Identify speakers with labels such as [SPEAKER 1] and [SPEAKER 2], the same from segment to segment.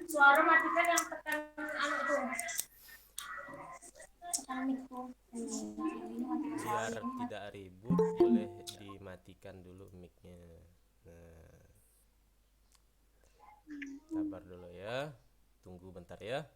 [SPEAKER 1] Suara matikan yang tekan anu tuh.
[SPEAKER 2] Biar tidak ribut, boleh dimatikan dulu mic-nya. Nah, sabar dulu ya. Tunggu bentar ya.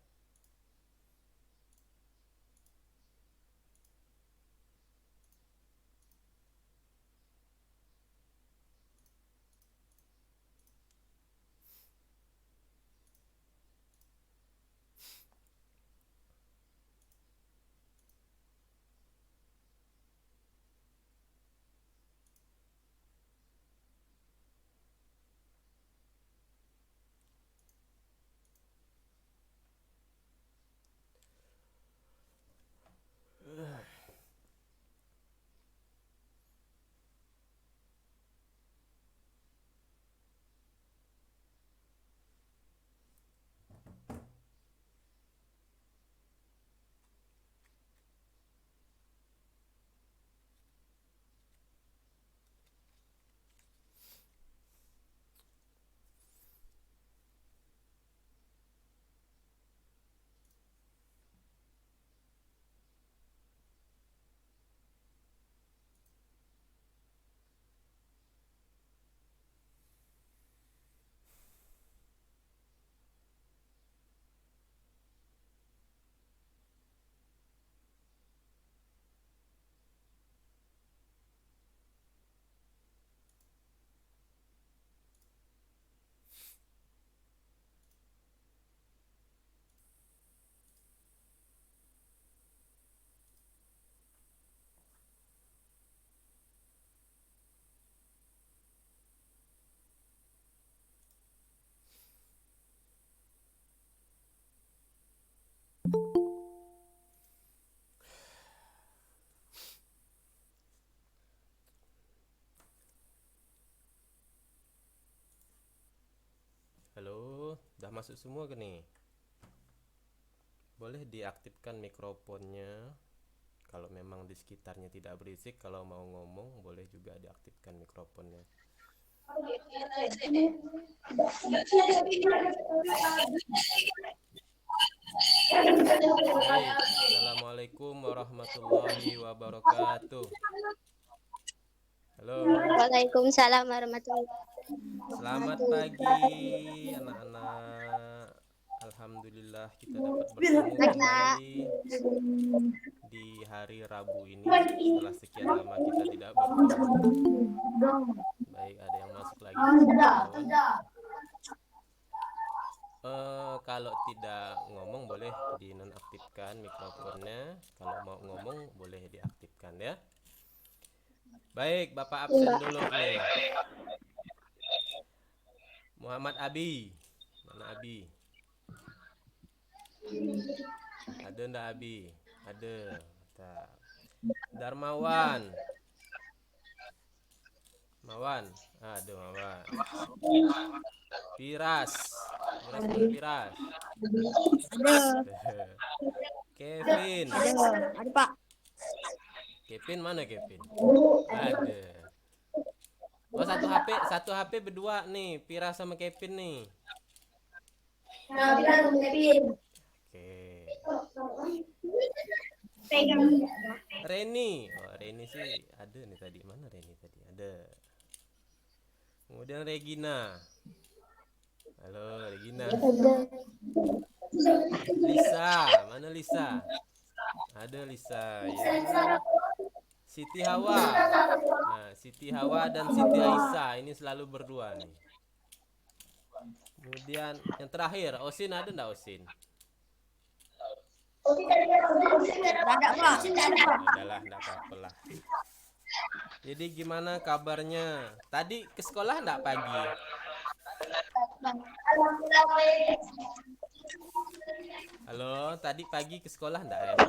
[SPEAKER 2] Halo, udah masuk semua ke nih? Boleh diaktifkan mikrofonnya. Kalau memang di sekitarnya tidak berisik, kalau mau ngomong boleh juga diaktifkan mikrofonnya. Baik, assalamualaikum warahmatullahi wabarakatuh. Halo,
[SPEAKER 3] Waalaikumsalam warahmatullahi
[SPEAKER 2] selamat
[SPEAKER 3] wabarakatuh.
[SPEAKER 2] pagi anak-anak. Alhamdulillah kita dapat bertemu kembali di hari Rabu ini setelah sekian lama kita tidak bertemu. Baik, ada yang masuk lagi kawan-kawan. Kalau tidak ngomong boleh dinonaktifkan mikrofonnya. Kalau mau ngomong boleh diaktifkan ya. Baik, Bapak absen
[SPEAKER 3] Mbak,
[SPEAKER 2] dulu nih. Muhammad Abi. Mana Abi? Ada ndak Abi? Ada. Mantap. Darmawan. Mawan. Ada Mawan. Piras. Piras mana Piras?
[SPEAKER 1] Ada.
[SPEAKER 2] Kevin.
[SPEAKER 1] Ada Pak.
[SPEAKER 2] Kevin mana Kevin? Ada. Oh, satu HP berdua nih, Piras sama Kevin nih.
[SPEAKER 1] Nah, kita nungguin.
[SPEAKER 2] Oke.
[SPEAKER 1] Pegang.
[SPEAKER 2] Reni. Oh, Reni sih ada nih tadi. Mana Reni tadi? Ada. Kemudian Regina. Halo, Regina. Lisa, mana Lisa? Ada Lisa ya. Siti Hawa. Nah, Siti Hawa dan Siti Aisyah ini selalu berdua nih. Kemudian yang terakhir, Osin ada ndak Osin?
[SPEAKER 1] Ada Pak.
[SPEAKER 2] Nah, ya udahlah, ndak apa-apa lah. Jadi gimana kabarnya? Tadi ke sekolah ndak pagi? Halo, tadi pagi ke sekolah ndak ya?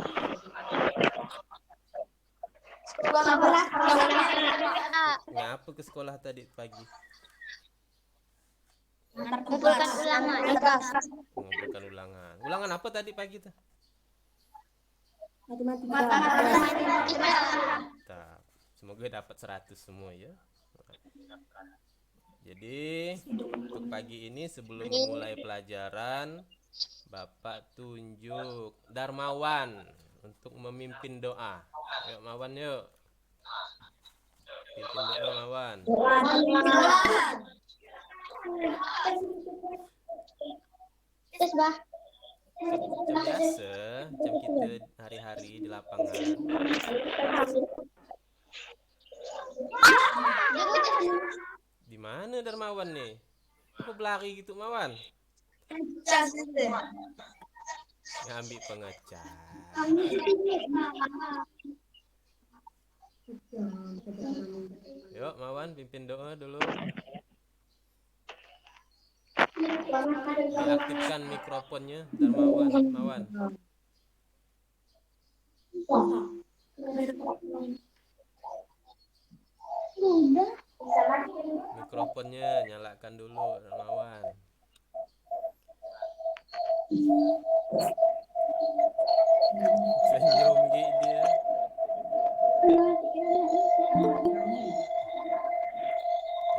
[SPEAKER 2] Ngapa ke sekolah tadi pagi?
[SPEAKER 3] kumpulkan ulangan.
[SPEAKER 2] Mengumpulkan ulangan. Ulangan apa tadi pagi tuh?
[SPEAKER 1] Matematika.
[SPEAKER 2] Mantap. Semoga dapat 100 semua ya. Jadi untuk pagi ini sebelum memulai pelajaran, Bapak tunjuk Darmawan untuk memimpin doa. Yuk Mawan yuk. Pimpin doa Mawan.
[SPEAKER 3] Terus bah.
[SPEAKER 2] Macam biasa, macam kita hari-hari di lapangan. Di mana Darmawan nih? Apa berlari gitu Mawan? Ngambil pengecas. Yuk Mawan pimpin doa dulu. Diaktifkan mikrofonnya Darmawan. Mawan. Mikrofonnya nyalakan dulu Darmawan. Senyum gitu dia.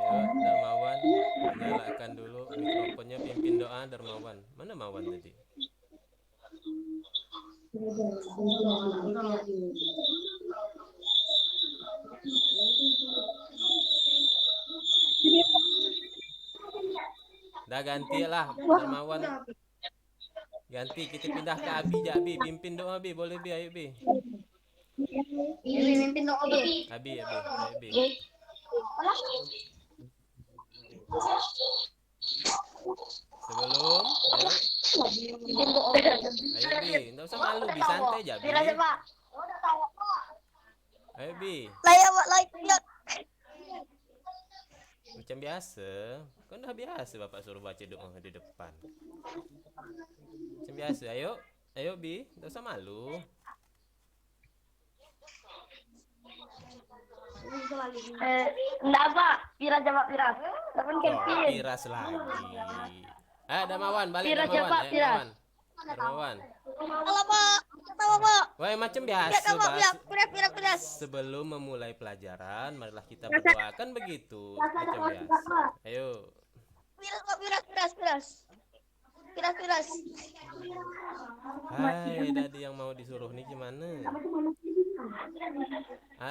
[SPEAKER 2] Yuk Darmawan nyalakan dulu mikrofonnya, pimpin doa Darmawan. Mana Mawan tadi? Dah ganti lah Darmawan. Ganti kita pindah ke Abi aja Abi, pimpin doa Abi, boleh Bi, ayo Bi.
[SPEAKER 1] Mimpin doa Bi.
[SPEAKER 2] Abi, ayo Bi. Sebelum, ayo. Ayo Bi, enggak usah malu Bi, santai aja Bi. Ayo Bi. Macam biasa, kan udah biasa Bapak suruh baca doa di depan. Macam biasa, ayo. Ayo Bi, enggak usah malu.
[SPEAKER 3] Enggak apa, piras jawab piras. Tapi
[SPEAKER 2] Oh, piras lagi. Ada Mawan, balik
[SPEAKER 3] Piras
[SPEAKER 2] Darmawan.
[SPEAKER 3] siapa?
[SPEAKER 2] Ayo
[SPEAKER 3] Piras.
[SPEAKER 2] Mawan. Darmawan.
[SPEAKER 1] Halo Pak. Tahu Pak.
[SPEAKER 2] Wah, macam biasa,
[SPEAKER 1] Piras.
[SPEAKER 2] Sebelum memulai pelajaran, marilah kita berdoakan begitu. Macam biasa. Ayo.
[SPEAKER 1] Piras.
[SPEAKER 2] Hai, tadi yang mau disuruh nih gimana?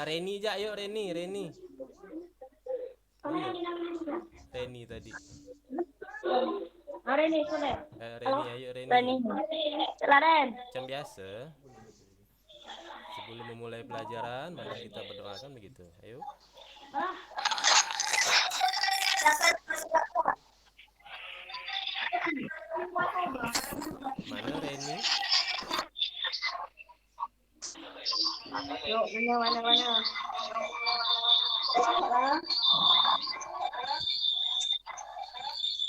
[SPEAKER 2] Reni aja, yuk Reni. Mana? Reni tadi.
[SPEAKER 3] Hari ini sore.
[SPEAKER 2] Reni, ayo Reni.
[SPEAKER 3] Laren.
[SPEAKER 2] Macam biasa. Sebelum memulai pelajaran, marilah kita berdoakan begitu. Ayo. Mana Reni?
[SPEAKER 3] Yuk, mana.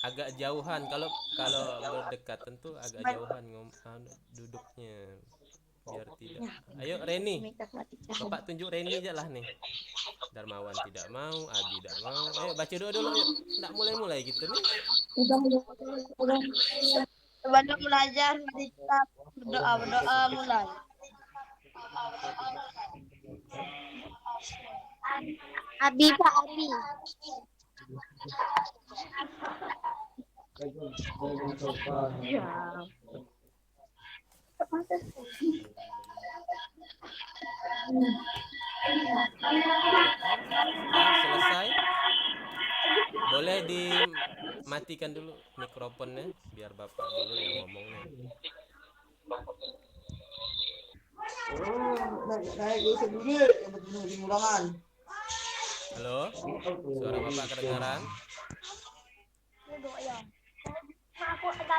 [SPEAKER 2] Agak jauhan, kalau berdekat tentu agak jauhan duduknya biar tidak. Ayo Reni. Bapak tunjuk Reni aja lah nih. Darmawan tidak mau, Abi tidak mau. Ayo baca doa dulu yuk. Enggak mulai gitu nih.
[SPEAKER 1] Sebelum belajar mari kita berdoa mulai.
[SPEAKER 3] Abi Pak Abi.
[SPEAKER 2] Dah selesai. Boleh dimatikan dulu mikrofonnya biar Bapak dulu yang ngomongnya. Halo, suara Bapak kedengaran?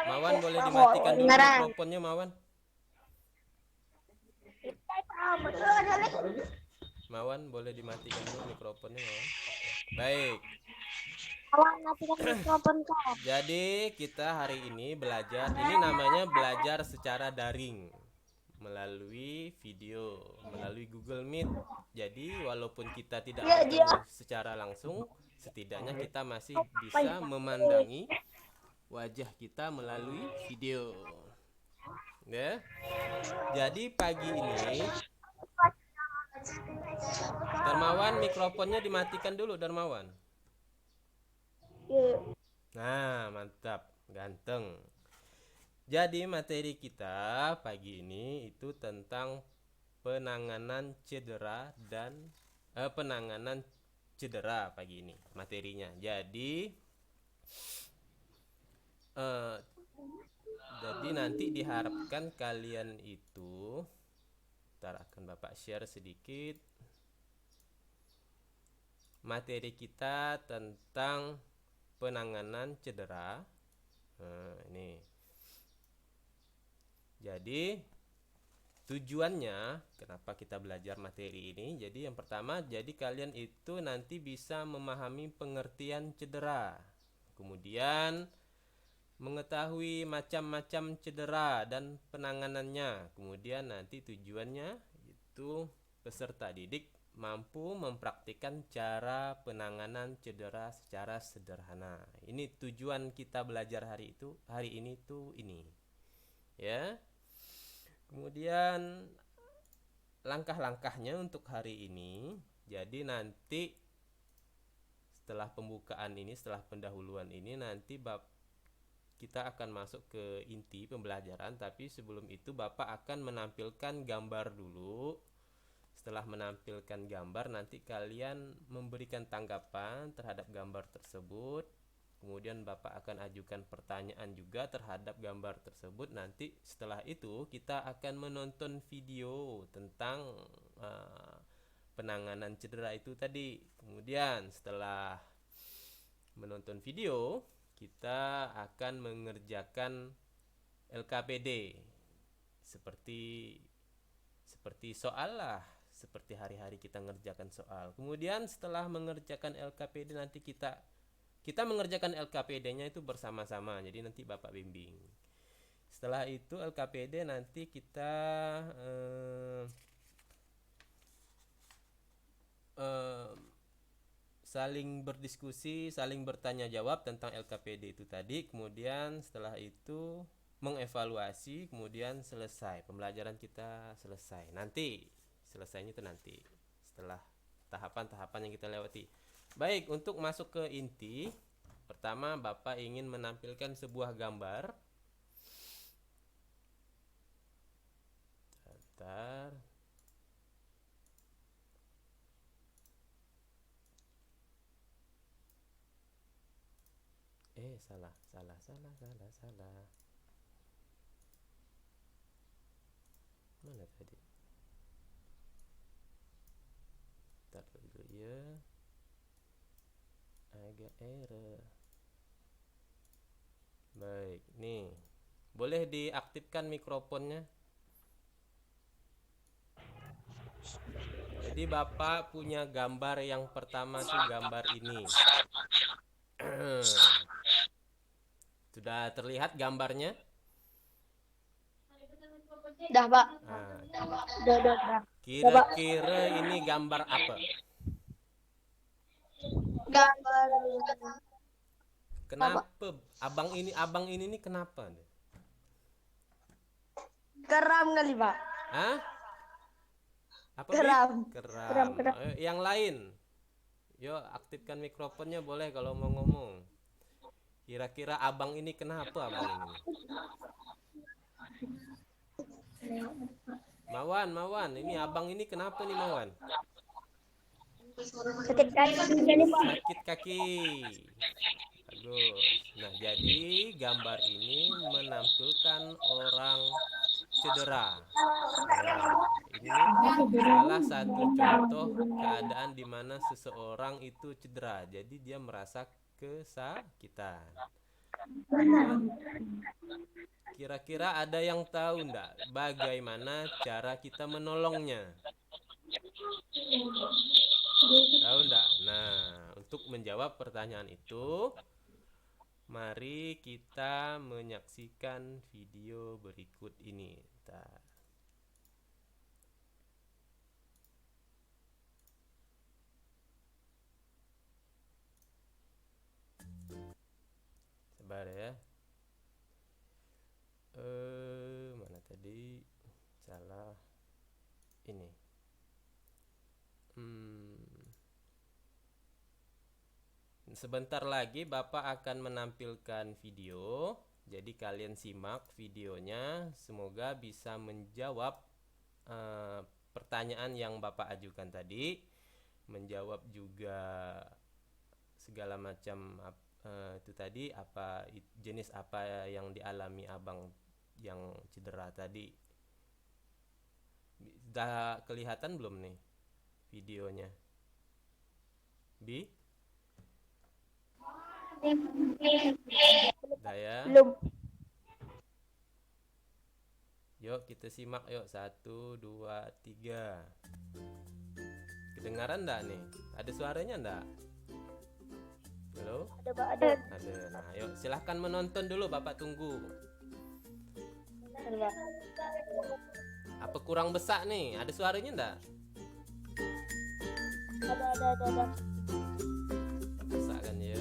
[SPEAKER 2] Mawan boleh dimatikan dulu mikrofonnya Mawan. Mawan boleh dimatikan dulu mikrofonnya Mawan. Baik. Jadi kita hari ini belajar, ini namanya belajar secara daring melalui video, melalui Google Meet. Jadi walaupun kita tidak bertemu secara langsung, setidaknya kita masih bisa memandangi wajah kita melalui video. Ya. Jadi pagi ini Darmawan mikrofonnya dimatikan dulu Darmawan. Nah, mantap, ganteng. Jadi materi kita pagi ini itu tentang penanganan cedera dan penanganan cedera pagi ini materinya. Eh, jadi nanti diharapkan kalian itu, ntar akan Bapak share sedikit materi kita tentang penanganan cedera. Ini. Jadi tujuannya kenapa kita belajar materi ini? Jadi yang pertama, jadi kalian itu nanti bisa memahami pengertian cedera. Kemudian mengetahui macam-macam cedera dan penanganannya. Kemudian nanti tujuannya itu peserta didik mampu mempraktikkan cara penanganan cedera secara sederhana. Ini tujuan kita belajar hari ini tuh ini. Ya. Kemudian langkah-langkahnya untuk hari ini. Jadi nanti setelah pembukaan ini, setelah pendahuluan ini, nanti kita akan masuk ke inti pembelajaran. Tapi sebelum itu Bapak akan menampilkan gambar dulu. Setelah menampilkan gambar, nanti kalian memberikan tanggapan terhadap gambar tersebut. Kemudian Bapak akan ajukan pertanyaan juga terhadap gambar tersebut. Nanti setelah itu kita akan menonton video tentang penanganan cedera itu tadi. Kemudian setelah menonton video, kita akan mengerjakan LKPD seperti soal lah, seperti hari-hari kita mengerjakan soal. Kemudian setelah mengerjakan LKPD nanti kita mengerjakan LKPD-nya itu bersama-sama. Jadi nanti Bapak bimbing. Setelah itu LKPD nanti kita saling berdiskusi, saling bertanya jawab tentang LKPD itu tadi. Kemudian setelah itu mengevaluasi, kemudian selesai. Pembelajaran kita selesai. Nanti selesainya itu nanti setelah tahapan-tahapan yang kita lewati. Baik, untuk masuk ke inti, pertama Bapak ingin menampilkan sebuah gambar. Bentar. Salah. Mana tadi? Bentar dulu ya. Agak error. Baik, nih. Boleh diaktifkan mikrofonnya? Jadi Bapak punya gambar yang pertama tuh gambar ini. Sudah terlihat gambarnya?
[SPEAKER 3] Dah, Pak.
[SPEAKER 2] Nah,
[SPEAKER 3] Udah.
[SPEAKER 2] kira-kira ini gambar apa?
[SPEAKER 1] Gambar
[SPEAKER 2] Kenapa abang ini nih kenapa nih?
[SPEAKER 1] keram kali, Pak.
[SPEAKER 2] Hah? Apa
[SPEAKER 1] Keram.
[SPEAKER 2] Keram. Yang lain. Yo, aktifkan mikrofonnya boleh kalau mau ngomong. Kira-kira abang ini kenapa abang ini? Mawan, ini abang ini kenapa nih Mawan?
[SPEAKER 3] Sakit kaki.
[SPEAKER 2] Sakit kaki. Bagus. Nah, jadi gambar ini menampilkan orang cedera. Nah, ini salah satu contoh keadaan di mana seseorang itu cedera. Jadi dia merasa kesakitan. Dan kira-kira ada yang tahu enggak bagaimana cara kita menolongnya? Tahu enggak? Nah, untuk menjawab pertanyaan itu, mari kita menyaksikan video berikut ini. Bentar. Sabar ya. Mana tadi? Salah. Ini. Sebentar lagi Bapak akan menampilkan video. Jadi kalian simak videonya. Semoga bisa menjawab pertanyaan yang Bapak ajukan tadi. Menjawab juga segala macam itu tadi, jenis apa yang dialami abang yang cedera tadi. Sudah kelihatan belum nih videonya? Bi? Udah ya?
[SPEAKER 3] Belum.
[SPEAKER 2] Yuk kita simak yuk. 1, 2, 3. Kedengaran enggak nih? Ada suaranya enggak? Halo?
[SPEAKER 3] Ada Pak, ada.
[SPEAKER 2] Ada. Nah, yuk silahkan menonton dulu, Bapak tunggu.
[SPEAKER 3] Enggak.
[SPEAKER 2] Apa kurang besar nih? Ada suaranya enggak?
[SPEAKER 3] Ada.
[SPEAKER 2] Besar kan ya?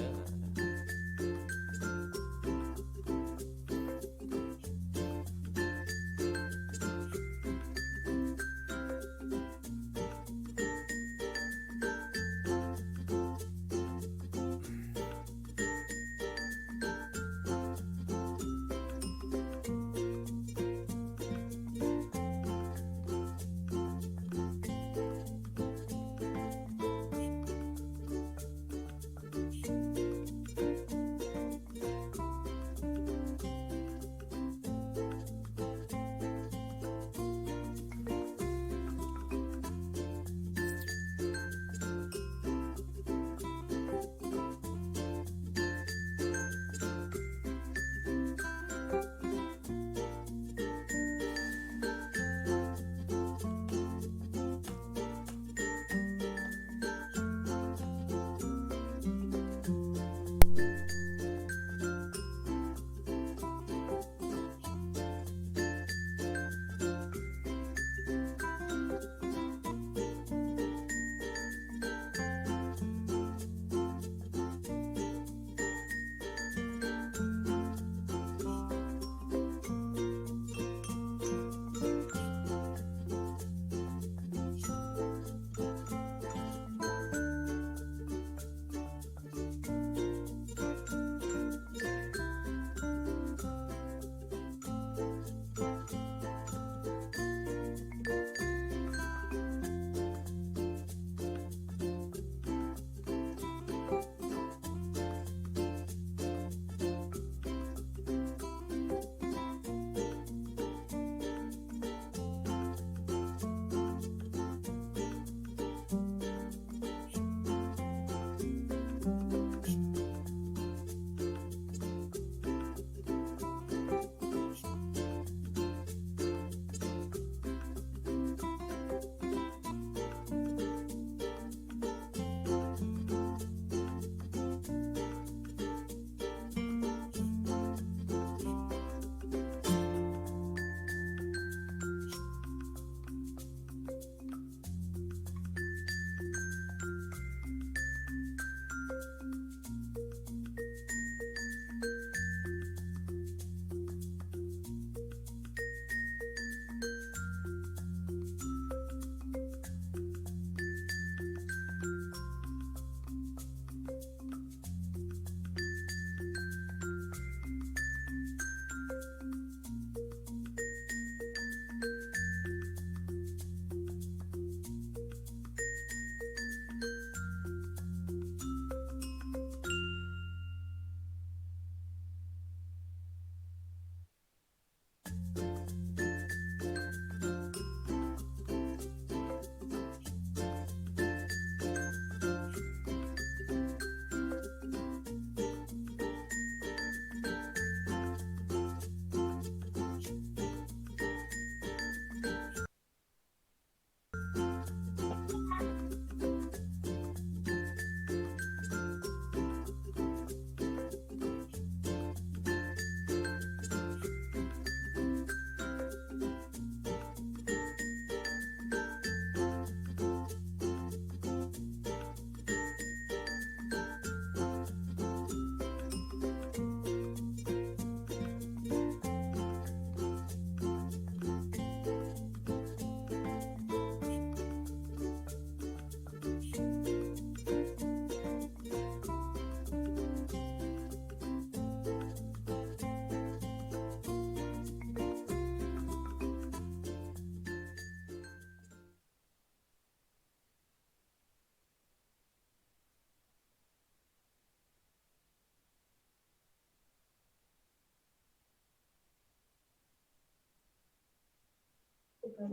[SPEAKER 2] Halo?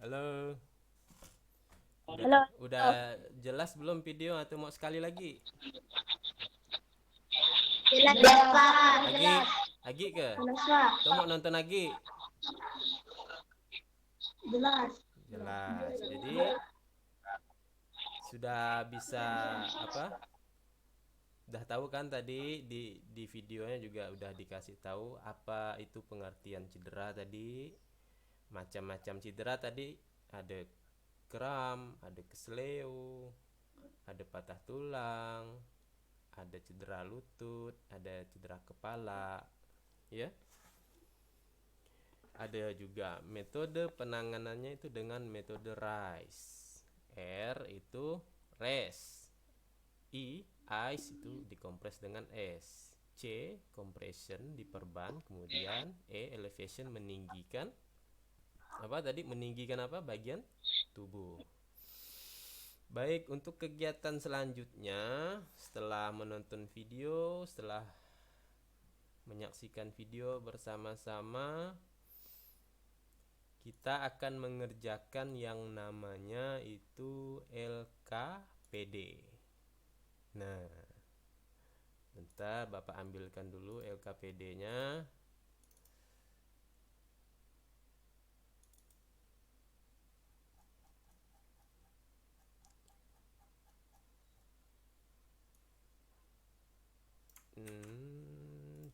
[SPEAKER 2] Halo?
[SPEAKER 3] Halo.
[SPEAKER 2] Udah jelas belum video atau mau sekali lagi?
[SPEAKER 3] Jelas, Pak.
[SPEAKER 2] Agi? Agi ke?
[SPEAKER 3] Jelas, Pak.
[SPEAKER 2] Atau mau nonton Agi?
[SPEAKER 3] Jelas.
[SPEAKER 2] Jelas. Jadi sudah bisa apa? Udah tahu kan tadi di videonya juga udah dikasih tahu apa itu pengertian cedera tadi. Macam-macam cedera tadi ada kram, ada kesleo, ada patah tulang, ada cedera lutut, ada cedera kepala, ya. Ada juga metode penanganannya itu dengan metode RICE. R itu rest, ice itu dikompres dengan S, C compression diperban, kemudian elevation meninggikan apa tadi, meninggikan apa bagian tubuh. Baik, untuk kegiatan selanjutnya setelah menonton video, setelah menyaksikan video bersama-sama, kita akan mengerjakan yang namanya itu LKPD. Nah, bentar Bapak ambilkan dulu LKPD-nya.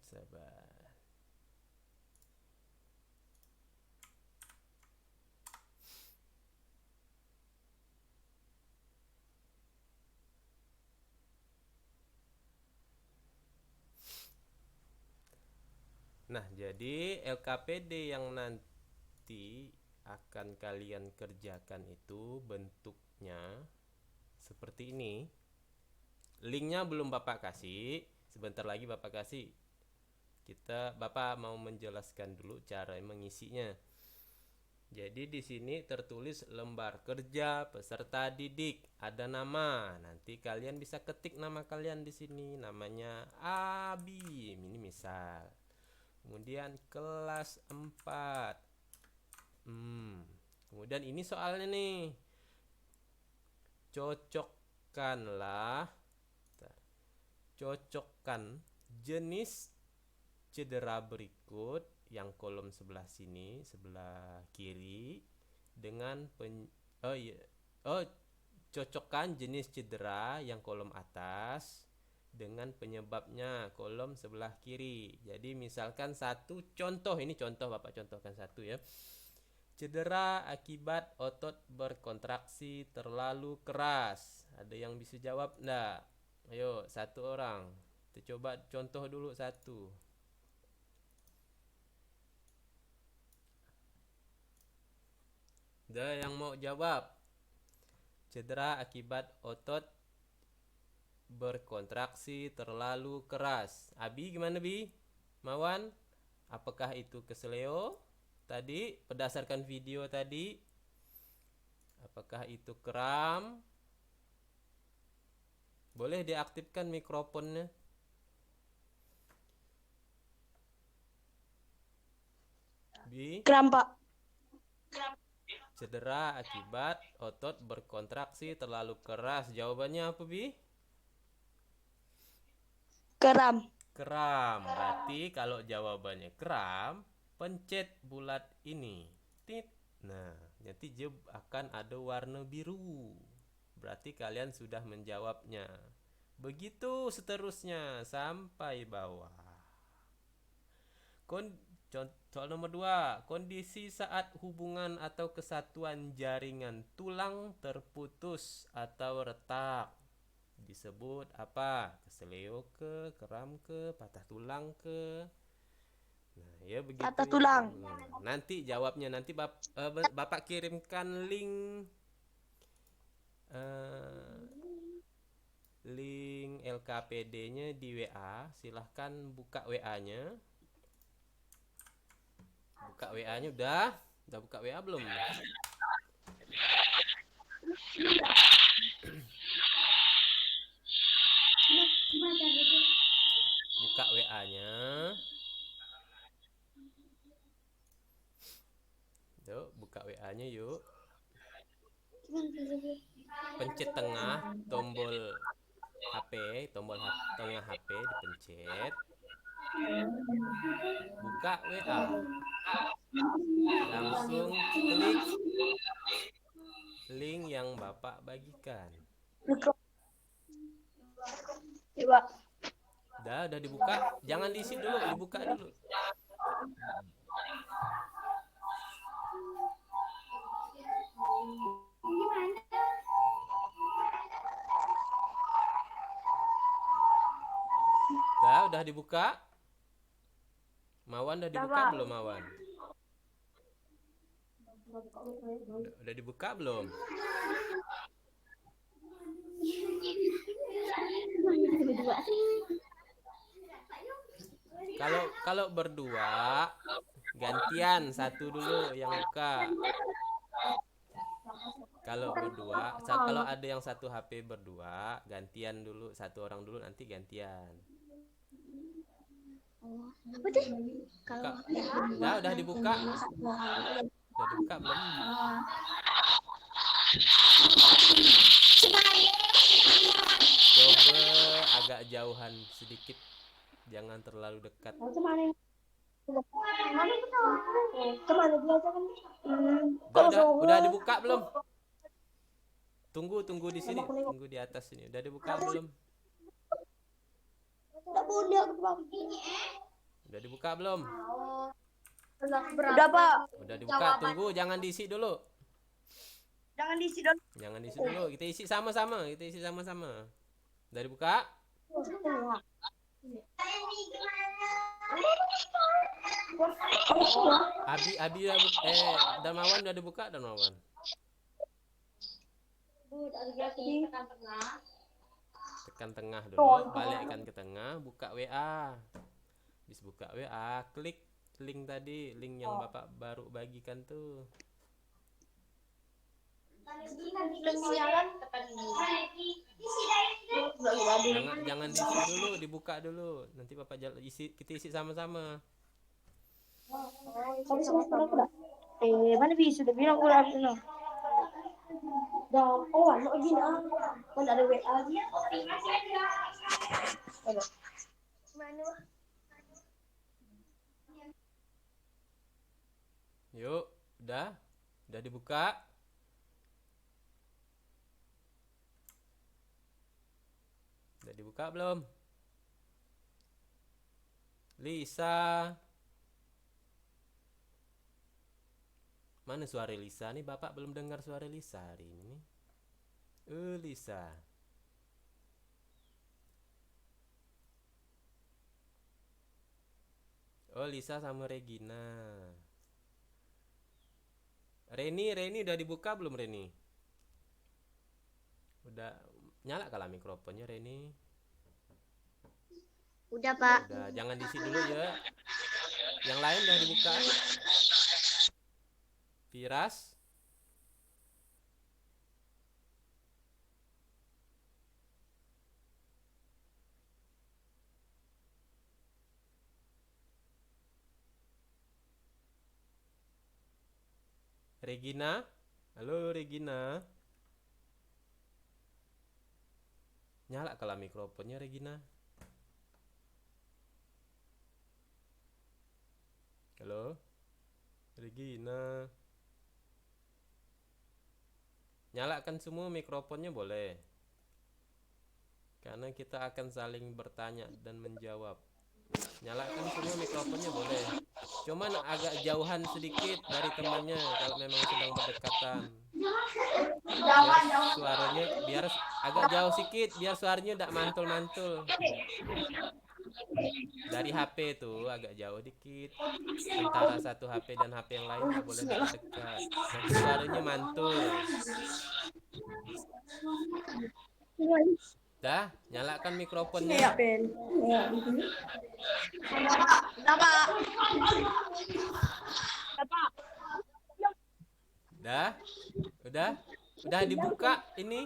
[SPEAKER 2] Sabar. Nah, jadi LKPD yang nanti akan kalian kerjakan itu bentuknya seperti ini. Linknya belum Bapak kasih, sebentar lagi Bapak kasih. Bapak mau menjelaskan dulu cara mengisinya. Jadi di sini tertulis lembar kerja peserta didik, ada nama. Nanti kalian bisa ketik nama kalian di sini, namanya Abi. Ini misal. Kemudian kelas 4. Kemudian ini soalnya nih. Cocokkan jenis cedera berikut yang kolom sebelah sini, sebelah kiri dengan cocokkan jenis cedera yang kolom atas dengan penyebabnya kolom sebelah kiri. Jadi misalkan satu contoh, ini contoh Bapak contohkan satu ya. Cedera akibat otot berkontraksi terlalu keras. Ada yang bisa jawab enggak? Ayo, satu orang. Kita coba contoh dulu satu. Ada yang mau jawab? Cedera akibat otot berkontraksi terlalu keras. Abi gimana Bi? Mawan? Apakah itu kesleo? Tadi berdasarkan video tadi. Apakah itu kram? Boleh diaktifkan mikrofonnya. Bi?
[SPEAKER 1] Kram, Pak.
[SPEAKER 2] Cedera akibat otot berkontraksi terlalu keras. Jawabannya apa Bi?
[SPEAKER 1] Kram.
[SPEAKER 2] Kram. Berarti kalau jawabannya kram, pencet bulat ini. Tit. Nah, nanti dia akan ada warna biru. Berarti kalian sudah menjawabnya. Begitu seterusnya sampai bawah. Soal nomor 2. Kondisi saat hubungan atau kesatuan jaringan tulang terputus atau retak disebut apa? Kesleo ke, kram ke, patah tulang ke. Nah, ya begitu.
[SPEAKER 1] Patah
[SPEAKER 2] ya.
[SPEAKER 1] tulang.
[SPEAKER 2] Nanti jawabnya nanti Bapak kirimkan link LKPD-nya di WA. Silahkan buka WA-nya. Buka WA-nya udah buka WA belum? Buka WA-nya. Yuk, buka WA-nya yuk. Pencet tengah tombol HP, tengah HP dipencet. Buka WA. Langsung klik link yang Bapak bagikan.
[SPEAKER 1] Coba.
[SPEAKER 2] Udah dibuka. Jangan diisi dulu, dibuka dulu. Udah dibuka. Mawan udah dibuka belum, Mawan? Udah dibuka belum? Kalau berdua gantian satu dulu yang buka. Kalau berdua, kalau ada yang satu HP berdua, gantian dulu, satu orang dulu, nanti gantian.
[SPEAKER 1] Apa deh? Kalau
[SPEAKER 2] udah dibuka. Udah dibuka belum? Coba agak jauhan sedikit, jangan terlalu dekat. Udah dibuka belum? Tunggu di sini, tunggu di atas sini. Udah dibuka belum? Udah dibuka belum?
[SPEAKER 1] Udah, Pak.
[SPEAKER 2] Udah dibuka, tunggu, jangan diisi dulu.
[SPEAKER 1] Jangan diisi dulu.
[SPEAKER 2] Jangan diisi dulu, kita isi sama-sama. Udah dibuka? Abi Darmawan udah dibuka, Darmawan. Tekan tengah dulu, balikkan ke tengah, buka WA. Habis buka WA, klik link tadi, link yang Bapak baru bagikan tuh. Jangan diisi dulu, dibuka dulu. Nanti Bapak kita isi sama-sama.
[SPEAKER 1] Mana bisa udah bilang udah no. Ano gini Wala ada WA.
[SPEAKER 2] Yuk, udah dibuka. Udah dibuka belum? Lisa. Mana suara Lisa nih? Bapak belum dengar suara Lisa hari ini. Lisa. Oh, Lisa sama Regina. Reni udah dibuka belum, Reni? Udah nyala kala mikrofonnya, Reni?
[SPEAKER 1] Udah, Pak.
[SPEAKER 2] Udah, jangan diisi dulu ya. Yang lain udah dibuka. Firas. Regina. Halo Regina. Nyala kala mikrofonnya, Regina. Halo Regina. Nyalakan semua mikrofonnya boleh. Karena kita akan saling bertanya dan menjawab. Nyalakan semua mikrofonnya boleh. Cuman agak jauhan sedikit dari temannya kalau memang sedang berdekatan. Biar suaranya agak jauh sedikit, biar suaranya tidak mantul-mantul. Dari HP tuh agak jauh dikit. Antara satu HP dan HP yang lain nggak boleh dekat-dekat. Nanti suaranya mantul. Dah, nyalakan mikrofonnya. Dah, udah. Udah dibuka ini?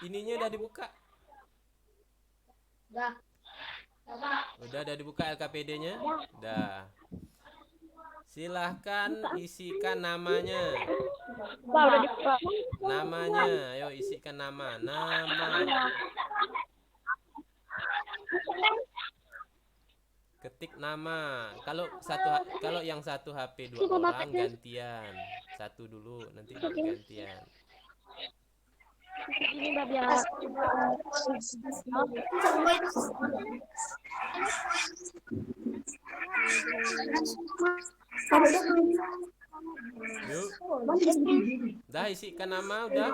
[SPEAKER 2] Ininya udah dibuka? Udah dibuka LKPD-nya? Udah. Silahkan isikan namanya.
[SPEAKER 3] Udah dibuka.
[SPEAKER 2] Namanya, ayo isikan nama. Nama. Ketik nama. Kalau yang satu HP 2 orang gantian. Satu dulu, nanti baru gantian.
[SPEAKER 3] Ini Mbak biar.
[SPEAKER 2] Yuk. Udah isikan nama udah.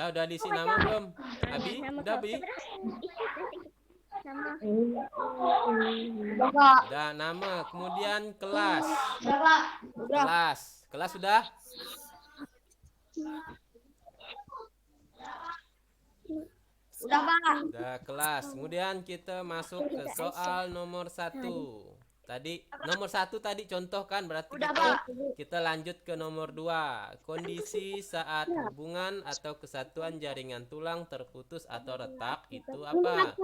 [SPEAKER 2] Udah diisi nama belum? Abi, udah Abi? Udah nama, kemudian kelas. Kelas sudah?
[SPEAKER 1] Udah, Pak.
[SPEAKER 2] Udah kelas. Kemudian kita masuk ke soal nomor 1. Tadi nomor 1 tadi contohkan, berarti kita lanjut ke nomor 2. Kondisi saat hubungan atau kesatuan jaringan tulang terputus atau retak itu apa?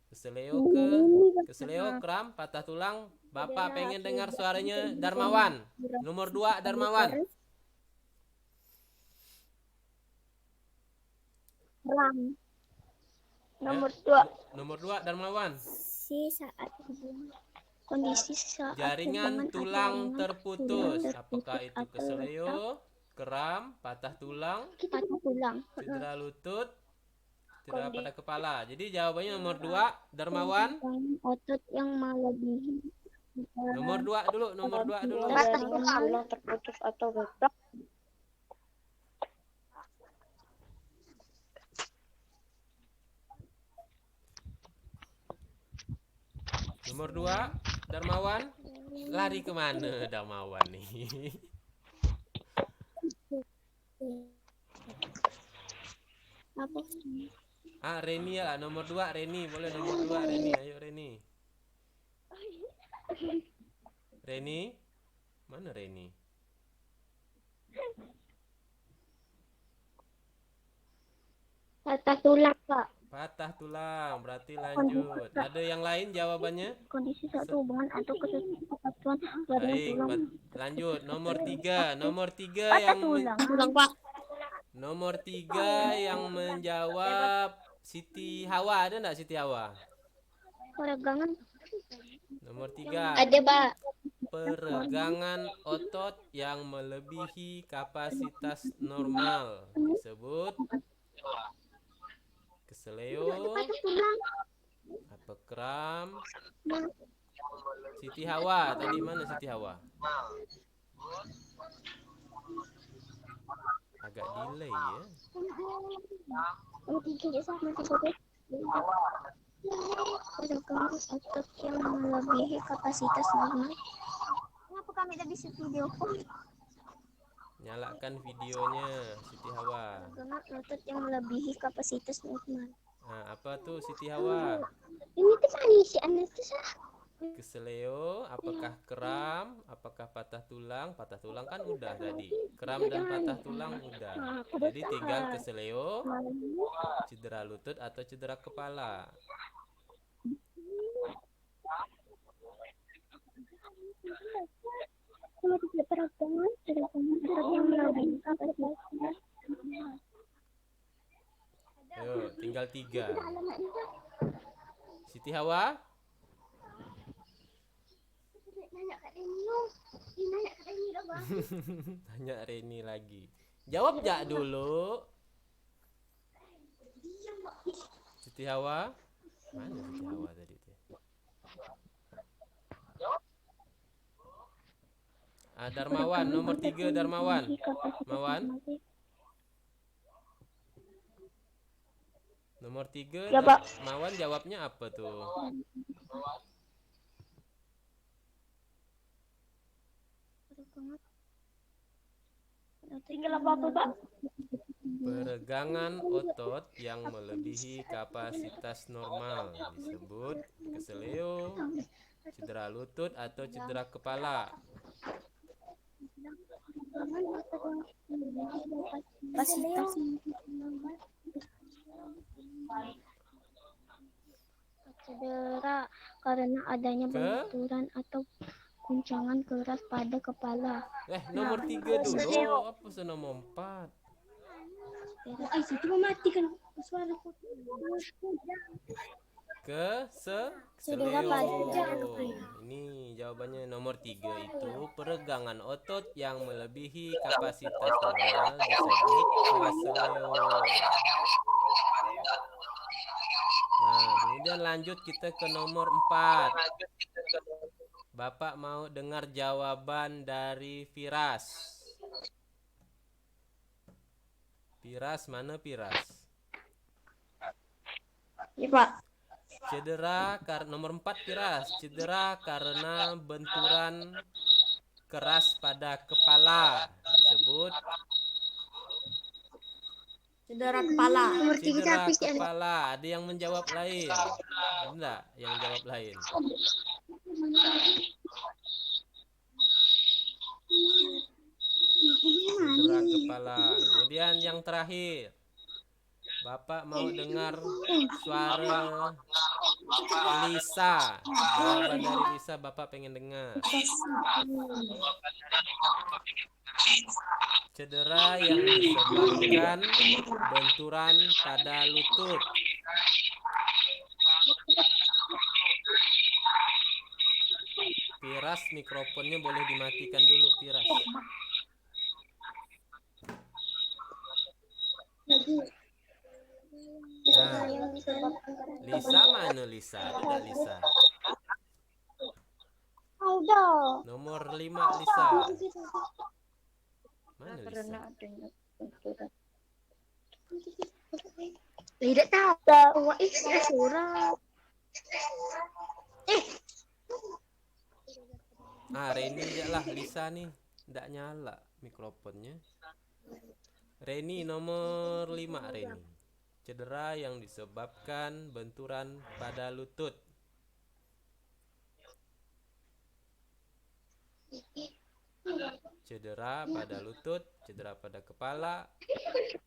[SPEAKER 2] Keseleo, kram, patah tulang. Bapak pengen dengar suaranya Darmawan. Nomor 2 Darmawan. Nomor 2 Darmawan.
[SPEAKER 3] Kondisi saat
[SPEAKER 2] Jaringan tulang terputus. Apakah itu keseleo, kram, patah tulang, cedera lutut, cedera pada kepala? Jadi jawabannya nomor 2 Darmawan.
[SPEAKER 3] Otot yang melebihi.
[SPEAKER 2] Nomor 2 dulu, nomor 2 dulu.
[SPEAKER 3] Tulang terputus atau retak.
[SPEAKER 2] Nomor 2 Darmawan. Lari kemana Darmawan nih? Reni ya, nomor 2 Reni, boleh nomor 2 Reni, ayo Reni. Reni, mana Reni?
[SPEAKER 3] Patah tulang, Pak.
[SPEAKER 2] Patah tulang, berarti lanjut. Ada yang lain jawabannya?
[SPEAKER 3] Kondisi satu hubungan atau kesatuan
[SPEAKER 2] Baik, lanjut. Nomor 3 yang nomor 3 yang menjawab Siti Hawa, ada enggak Siti Hawa?
[SPEAKER 3] Peregangan.
[SPEAKER 2] Nomor 3.
[SPEAKER 3] Ada, Pak.
[SPEAKER 2] Peregangan otot yang melebihi kapasitas normal disebut keseleo, apa kram. Siti Hawa, tadi mana Siti Hawa? Agak delay ya.
[SPEAKER 3] Peregangan otot yang melebihi kapasitas normal. Kenapa kami tidak bisa video call?
[SPEAKER 2] Nyalakan videonya Siti Hawa.
[SPEAKER 3] Peregangan otot yang melebihi kapasitas normal.
[SPEAKER 2] Nah, apa tuh Siti Hawa?
[SPEAKER 3] Ini tuh si anak tuh sah.
[SPEAKER 2] Keseleo, apakah kram, apakah patah tulang? Patah tulang kan udah tadi. Kram dan patah tulang udah. Jadi tinggal keseleo, cedera lutut atau cedera kepala.
[SPEAKER 3] Kalau tidak peregangan otot yang melebihi kapasitas.
[SPEAKER 2] Ayo, tinggal 3. Siti Hawa? Tanya Reni lagi. Jawab jak dulu. Siti Hawa? Mana Siti Hawa tadi tuh? Darmawan, nomor 3 Darmawan. Mawan? Nomor 3
[SPEAKER 3] Ya, Pak.
[SPEAKER 2] Mawan jawabnya apa tuh?
[SPEAKER 1] Tinggal apa Pak?
[SPEAKER 2] Peregangan otot yang melebihi kapasitas normal disebut keseleo, cedera lutut atau cedera kepala.
[SPEAKER 3] Cedera karena adanya
[SPEAKER 2] Ke
[SPEAKER 3] benturan atau guncangan keras pada kepala.
[SPEAKER 2] nomor 3 dulu. Apa nomor 4?
[SPEAKER 3] Itu mematikan suara. Cedera
[SPEAKER 2] Keseleo.
[SPEAKER 3] pada
[SPEAKER 2] Ini jawabannya nomor 3 itu peregangan otot yang melebihi kapasitas normal disebut keseleo. Nah, kemudian lanjut kita ke nomor 4. Bapak mau dengar jawaban dari Firas. Firas, mana Firas?
[SPEAKER 1] Iya Pak.
[SPEAKER 2] Cedera nomor 4 Firas. Cedera karena benturan keras pada kepala disebut
[SPEAKER 1] Cedera kepala.
[SPEAKER 2] cedera kepala. Ada yang menjawab lain? Enggak, yang jawab lain. Cedera kepala. Kemudian yang terakhir. Bapak mau dengar suara Lisa. Jawaban dari Lisa Bapak pengen dengar. Cedera yang disebabkan benturan pada lutut. Firas, mikrofonnya boleh dimatikan dulu, Firas. Nah, Lisa mana Lisa? Ada gak Lisa? Nomor 5 Lisa. Mana Lisa?
[SPEAKER 3] tidak tahu. Surat.
[SPEAKER 2] Reni aja lah, Lisa nih. Nggak nyala mikrofonnya. Reni nomor 5 Reni. Cedera yang disebabkan benturan pada lutut. Cedera pada lutut, cedera pada kepala,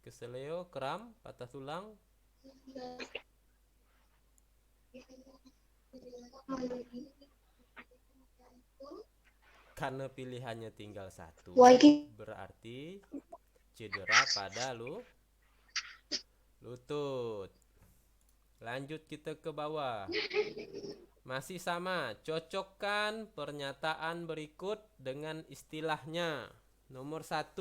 [SPEAKER 2] keseleo, kram, patah tulang. Karena pilihannya tinggal satu, berarti cedera pada lutut. Lanjut kita ke bawah. Masih sama, cocokkan pernyataan berikut dengan istilahnya. Nomor 1.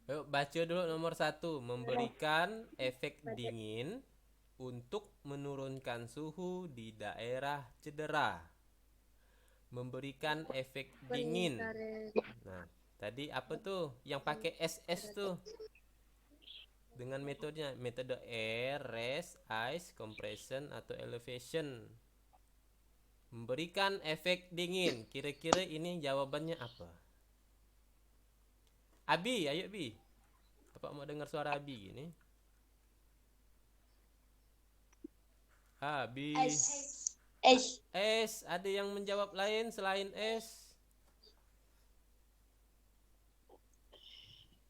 [SPEAKER 2] Yuk baca dulu nomor 1. Memberikan efek dingin untuk menurunkan suhu di daerah cedera. Memberikan efek dingin. Nah, tadi apa tuh? Yang pakai SS tuh. Dengan metodenya, metode air, rest, ice, compression atau elevation. Memberikan efek dingin. Kira-kira ini jawabannya apa? Abi, ayo Abi. Bapak mau dengar suara Abi gini. Abi. S. Ada yang menjawab lain selain S?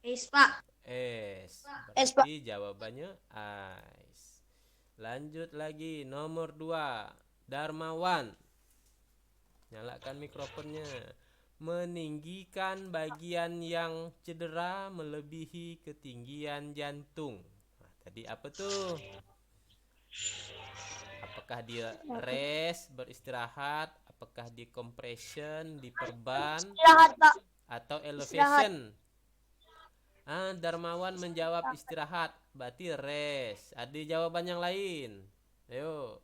[SPEAKER 1] Es Pak.
[SPEAKER 2] S. Berarti jawabannya ice. Lanjut lagi nomor 2. Darmawan. Nyalakan mikrofonnya. Meninggikan bagian yang cedera melebihi ketinggian jantung. Nah, tadi apa tuh? Apakah dia rest, beristirahat? Apakah di compression, diperban?
[SPEAKER 1] Istirahat Pak.
[SPEAKER 2] Atau elevation? Darmawan menjawab istirahat. Berarti rest. Ada jawaban yang lain? Ayo.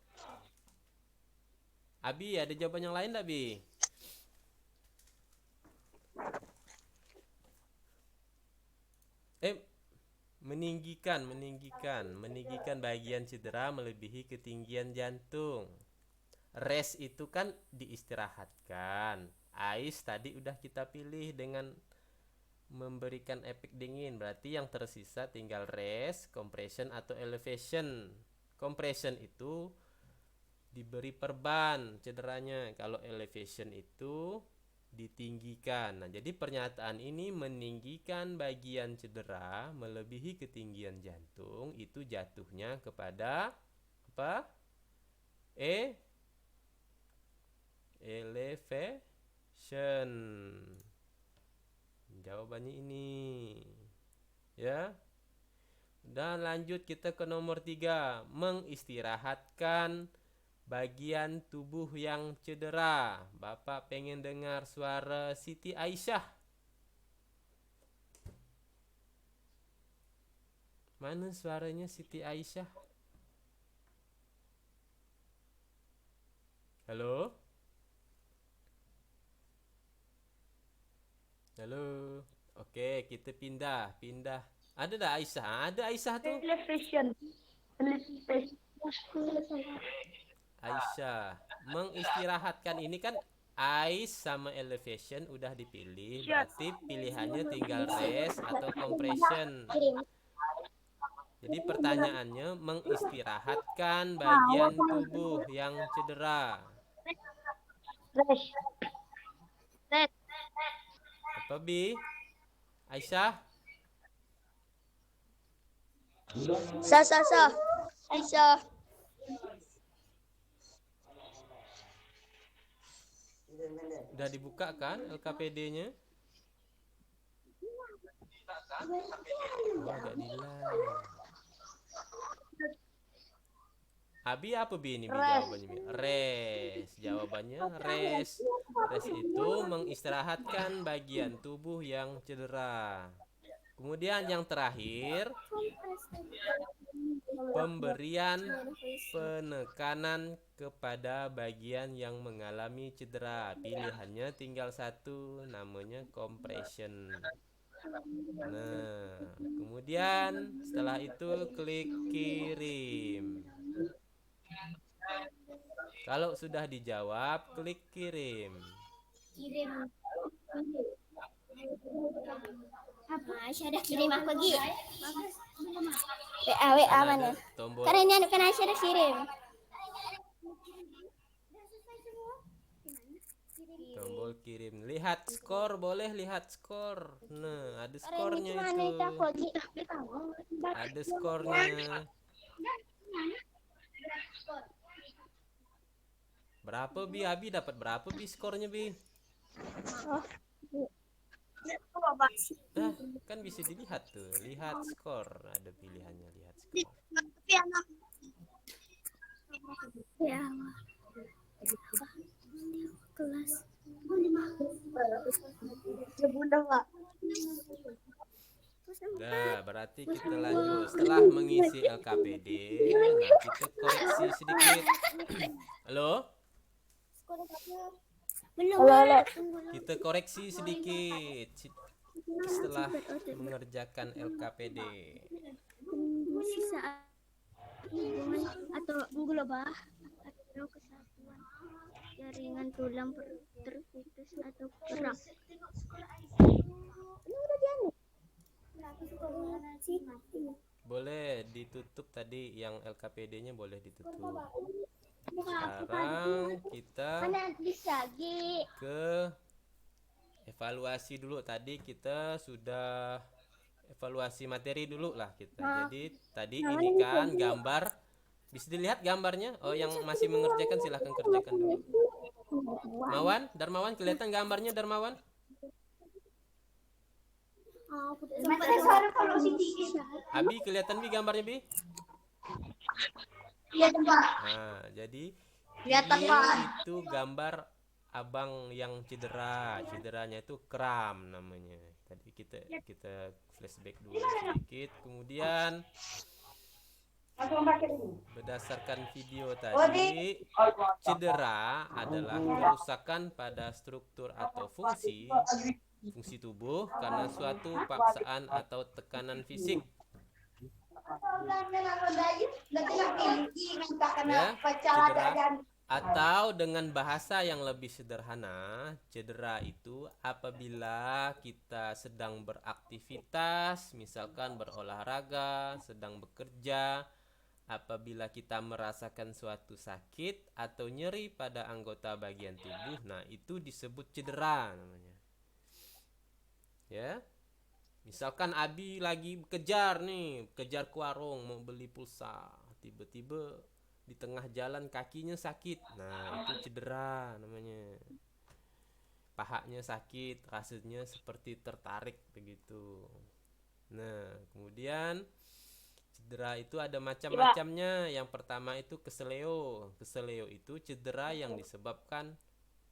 [SPEAKER 2] Abi, ada jawaban yang lain tak, Abi? Meninggikan bagian cedera melebihi ketinggian jantung. Rest itu kan diistirahatkan. Ice tadi udah kita pilih dengan memberikan efek dingin. Berarti yang tersisa tinggal rest, compression atau elevation. Compression itu diberi perban cederanya. Kalau elevation itu ditinggikan. Nah, jadi pernyataan ini meninggikan bagian cedera melebihi ketinggian jantung, itu jatuhnya kepada apa? Elevation. Jawabannya ini. Ya. Dan lanjut kita ke nomor 3, mengistirahatkan bagian tubuh yang cedera. Bapak pengen dengar suara Siti Aisyah. Mana suaranya Siti Aisyah? Halo? Halo? Oke, kita pindah. Ada dah Aisyah? Ada Aisyah tuh?
[SPEAKER 1] Elevation.
[SPEAKER 2] Aisyah. Mengistirahatkan ini kan ice sama elevation udah dipilih, berarti pilihannya tinggal rest atau compression. Jadi pertanyaannya mengistirahatkan bagian tubuh yang cedera.
[SPEAKER 1] Rest.
[SPEAKER 2] Apa Bi? Aisyah?
[SPEAKER 1] Aisyah.
[SPEAKER 2] Udah dibuka kan LKPD-nya? Oh, agak delay. Abi apa Bi ini Bi jawabannya Bi? Rest. Jawabannya rest. Rest itu mengistirahatkan bagian tubuh yang cedera. Kemudian yang terakhir, pemberian penekanan kepada bagian yang mengalami cedera. Pilihannya tinggal satu, namanya compression. Nah, kemudian setelah itu klik kirim. Kalau sudah dijawab, klik kirim.
[SPEAKER 3] Aisyah dah kirim aku lagi. WA
[SPEAKER 2] Kan
[SPEAKER 3] mana?
[SPEAKER 2] ada tombol
[SPEAKER 3] Karena ini kan Aisyah dah kirim.
[SPEAKER 2] tombol kirim. Lihat skor, boleh lihat skor. Nah, ada skornya
[SPEAKER 3] Mana
[SPEAKER 2] itu.
[SPEAKER 3] aku lagi?
[SPEAKER 2] Ada skornya. Berapa Bi? Abi dapat berapa Bi skornya Bi? Nah, kan bisa dilihat tuh. Lihat skor. Ada pilihannya lihat skor.
[SPEAKER 3] Ya. Kelas.
[SPEAKER 2] Nah, berarti kita lanjut. Setelah mengisi LKPD, nah kita koreksi sedikit. Halo?
[SPEAKER 3] Belum.
[SPEAKER 2] Kita koreksi sedikit setelah mengerjakan LKPD.
[SPEAKER 3] Saat hubungan atau global atau kesatuan jaringan tulang terputus atau kerak.
[SPEAKER 2] Boleh ditutup tadi yang LKPD-nya boleh ditutup. Sekarang kita ke evaluasi dulu. Tadi kita sudah evaluasi materi dulu lah kita. Jadi tadi ini kan gambar. Bisa dilihat gambarnya? Oh, yang masih mengerjakan silahkan kerjakan dulu. Darmawan kelihatan gambarnya Darmawan? Abi kelihatan Bi gambarnya Bi? Nah, jadi ini itu gambar abang yang cederanya itu kram namanya. Tadi kita flashback dulu sedikit, kemudian berdasarkan video tadi, cedera adalah kerusakan pada struktur atau fungsi tubuh karena suatu paksaan atau tekanan fisik. Ya, cedera Atau dengan bahasa yang lebih sederhana, cedera itu apabila kita sedang beraktivitas, misalkan berolahraga, sedang bekerja, apabila kita merasakan suatu sakit atau nyeri pada anggota bagian tubuh, nah itu disebut cedera namanya. Ya. Misalkan Abi lagi kejar nih, kejar ke warung mau beli pulsa, tiba-tiba di tengah jalan kakinya sakit. Nah, itu cedera namanya. Pahanya sakit, rasanya seperti tertarik begitu. Nah, kemudian cedera itu ada macam-macamnya. Yang pertama itu keseleo. Keseleo itu cedera yang disebabkan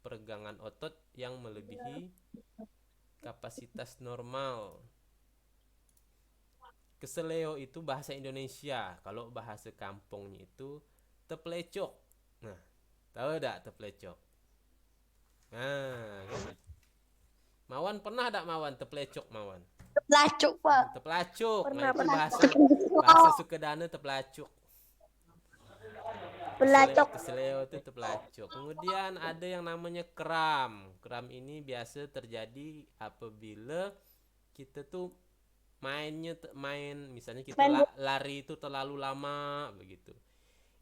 [SPEAKER 2] peregangan otot yang melebihi kapasitas normal. Keseleo itu bahasa Indonesia. Kalau bahasa kampungnya itu teplecok. Nah, tahu enggak teplecok? Nah, kan? Mawan pernah enggak Mawan teplecok Mawan?
[SPEAKER 1] Lacuk, Pak.
[SPEAKER 2] Teplacuk. Nah,
[SPEAKER 3] Pernah,
[SPEAKER 2] itu
[SPEAKER 3] pernah.
[SPEAKER 2] bahasa Sukadana teplacuk.
[SPEAKER 3] Pelacok.
[SPEAKER 2] Keseleo itu teplacuk. Kemudian ada yang namanya kram. Kram ini biasa terjadi apabila kita tuh main misalnya kita lari itu terlalu lama begitu.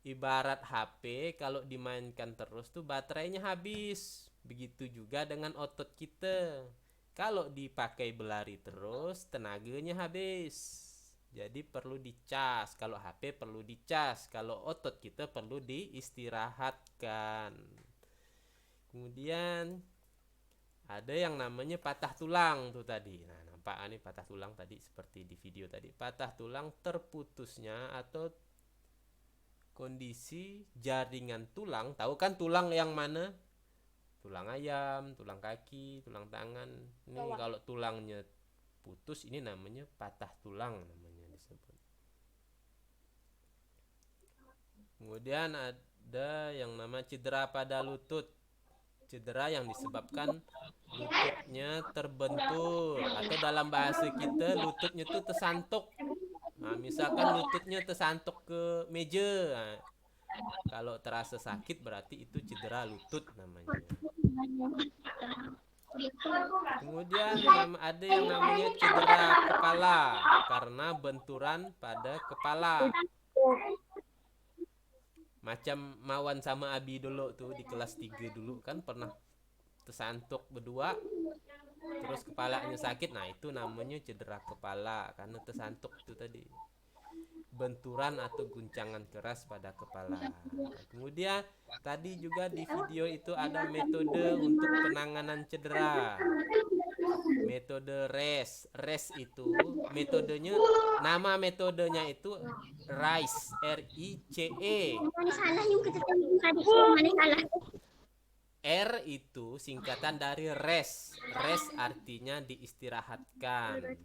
[SPEAKER 2] Ibarat HP kalau dimainkan terus tuh baterainya habis. Begitu juga dengan otot kita. Kalau dipakai berlari terus tenaganya habis. Jadi perlu dicas. Kalau HP perlu dicas. Kalau otot kita perlu diistirahatkan. Kemudian ada yang namanya patah tulang tuh tadi. Nah, nampak ini patah tulang tadi seperti di video tadi. Patah tulang terputusnya atau kondisi jaringan tulang. Tahu kan tulang yang mana? Tulang ayam, tulang kaki, tulang tangan. Ini kalau tulangnya putus ini namanya patah tulang namanya disebut. Kemudian ada yang nama cedera pada lutut. Cedera yang disebabkan lututnya terbentur atau dalam bahasa kita lututnya tuh tersantuk. Nah, misalkan lututnya tersantuk ke meja. Nah, kalau terasa sakit berarti itu cedera lutut namanya. Kemudian ada yang namanya cedera kepala karena benturan pada kepala. Macam Mawan sama Abi dulu tuh di kelas 3 dulu kan pernah tersantuk berdua terus kepalanya sakit. Nah, itu namanya cedera kepala karena tersantuk itu tadi. Benturan atau guncangan keras pada kepala. Kemudian tadi juga di video itu ada metode untuk penanganan cedera. Metode RES. RES itu metodenya, nama metodenya itu RICE, RICE.
[SPEAKER 3] Mana salah yung kejadian tadi? Mana salah?
[SPEAKER 2] R itu singkatan dari rest. Rest artinya diistirahatkan.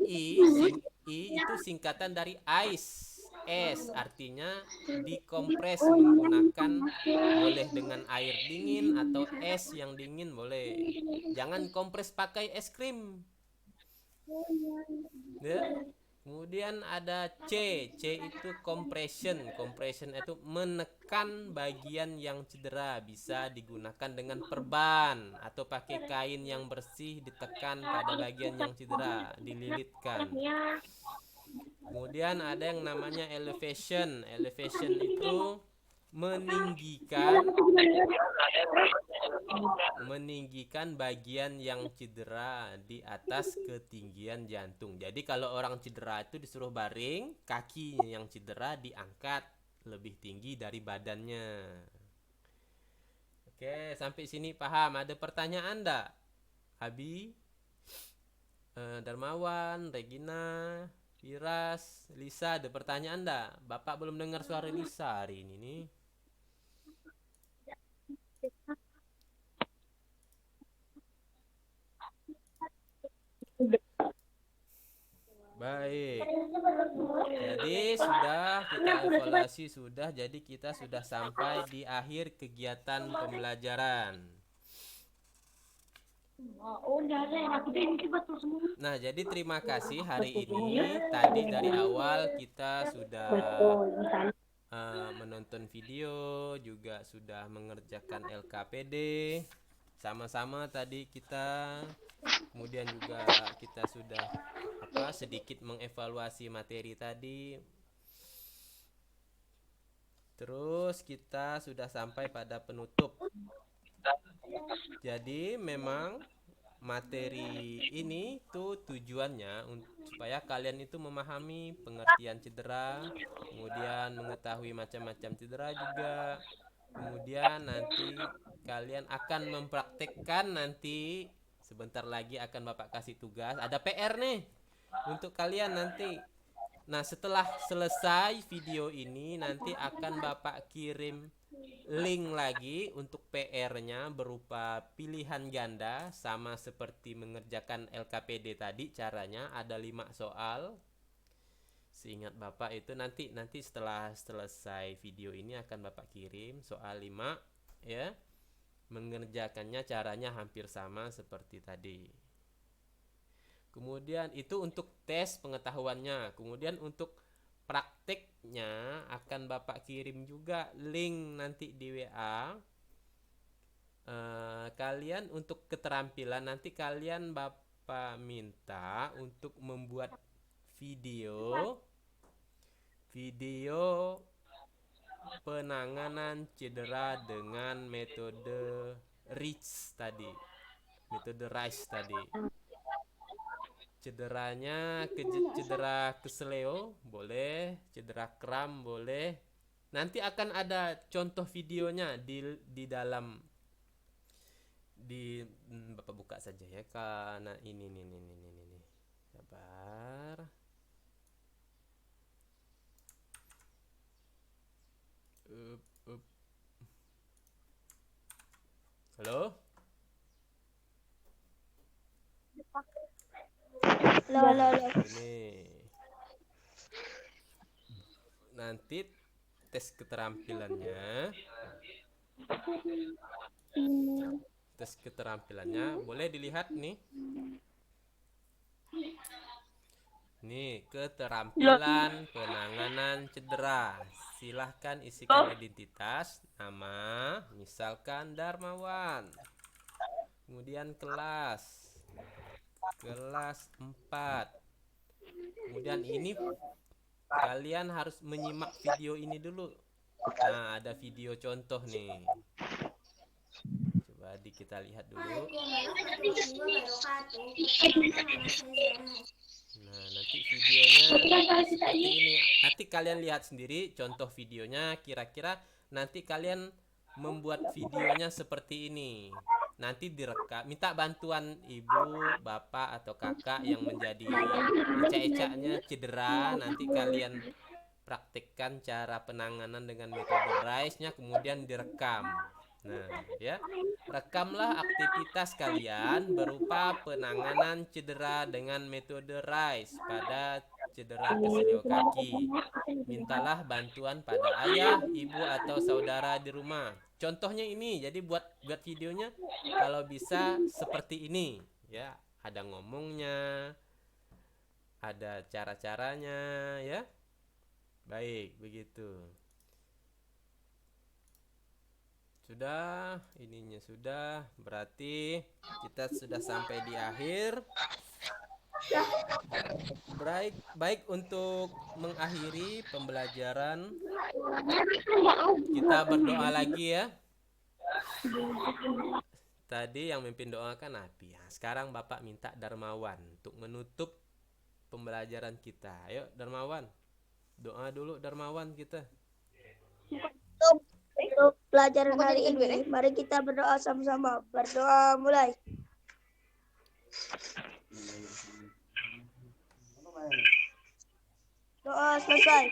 [SPEAKER 2] I itu singkatan dari ice. S artinya dikompres menggunakan boleh dengan air dingin atau es yang dingin boleh. Jangan kompres pakai es krim. Ya. Kemudian ada C. C itu compression. Compression itu menekan bagian yang cedera. Bisa digunakan dengan perban atau pakai kain yang bersih ditekan pada bagian yang cedera, dililitkan. Kemudian ada yang namanya elevation. Elevation itu meninggikan bagian yang cedera di atas ketinggian jantung. Jadi kalau orang cedera itu disuruh baring, kakinya yang cedera diangkat lebih tinggi dari badannya. Oke, sampai sini paham? Ada pertanyaan enggak? Abi, Darmawan, Regina, Firas, Lisa, ada pertanyaan enggak? Bapak belum dengar suara Lisa hari ini nih. Baik. Jadi sudah kita evaluasi sudah. Jadi kita sudah sampai di akhir kegiatan pembelajaran. Nah, jadi terima kasih hari ini. Tadi dari awal kita sudah menonton video, juga sudah mengerjakan LKPD sama-sama tadi kita. Kemudian juga kita sudah sedikit mengevaluasi materi tadi. Terus kita sudah sampai pada penutup. Jadi memang materi ini tuh tujuannya supaya kalian itu memahami pengertian cedera, kemudian mengetahui macam-macam cedera juga. Kemudian nanti kalian akan mempraktekkan, nanti sebentar lagi akan Bapak kasih tugas. Ada PR nih untuk kalian nanti. Nah, setelah selesai video ini nanti akan Bapak kirim link lagi untuk PR-nya berupa pilihan ganda, sama seperti mengerjakan LKPD tadi. Caranya ada 5 soal. Seingat Bapak itu nanti setelah selesai video ini akan Bapak kirim soal 5 ya. Mengerjakannya caranya hampir sama seperti tadi. Kemudian itu untuk tes pengetahuannya. Kemudian untuk prakteknya akan Bapak kirim juga link nanti di WA. Kalian untuk keterampilan nanti kalian Bapak minta untuk membuat video penanganan cedera dengan metode RICE tadi. Metode RICE tadi. Cederanya cedera kesleo boleh, cedera kram boleh. Nanti akan ada contoh videonya di dalam Bapak buka saja ya, karena ini. Sabar. Halo?
[SPEAKER 3] Halo.
[SPEAKER 2] Ini nanti tes keterampilannya. Tes keterampilannya boleh dilihat nih. Nih, keterampilan penanganan cedera. Silahkan isikan identitas, nama, misalkan Darmawan. Kemudian kelas 4. Kemudian ini kalian harus menyimak video ini dulu. Nah, ada video contoh nih. Coba kita lihat dulu. Nah, nanti videonya seperti ini. Nanti kalian lihat sendiri contoh videonya, kira-kira nanti kalian membuat videonya seperti ini. Nanti direkam, minta bantuan ibu, bapak, atau kakak yang menjadi eca-ecanya cedera. Nanti kalian praktikkan cara penanganan dengan metode RICE-nya, kemudian direkam. Nah, ya. Rekamlah aktivitas kalian berupa penanganan cedera dengan metode RICE pada cedera kesleo kaki. Mintalah bantuan pada ayah, ibu, atau saudara di rumah. Contohnya ini, jadi buat videonya kalau bisa seperti ini, ya. Ada ngomongnya, ada cara-caranya, ya. Baik, begitu. Sudah, ininya sudah. Berarti kita sudah sampai di akhir. Baik, untuk mengakhiri pembelajaran, kita berdoa lagi ya. Tadi yang memimpin doa kan Nabi. Sekarang Bapak minta Darmawan untuk menutup pembelajaran kita. Ayo Darmawan, doa dulu Darmawan kita.
[SPEAKER 1] Untuk pelajaran hari ini, mari kita berdoa sama-sama. Berdoa mulai. Doa selesai.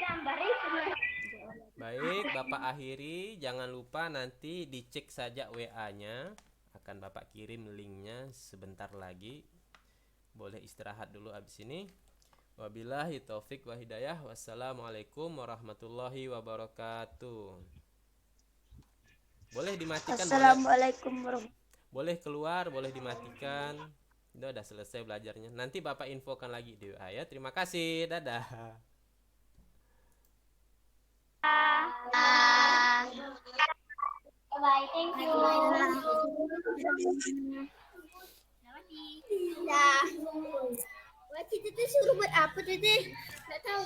[SPEAKER 2] Baik, Bapak akhiri. Jangan lupa nanti dicek saja WA-nya. Akan Bapak kirim linknya sebentar lagi. Boleh istirahat dulu abis ini. Wabillahi taufik wa hidayah. Wassalamualaikum warahmatullahi wabarakatuh. Boleh dimatikan.
[SPEAKER 1] Assalamualaikum warahmatullahi.
[SPEAKER 2] Boleh keluar, boleh dimatikan. Udah selesai belajarnya. Nanti Bapak infokan lagi di WA ya. Terima kasih. Dadah.
[SPEAKER 3] Bye, thank you. Dah. Wah, kita tuh suruh buat apa, Tete? Nggak tahu.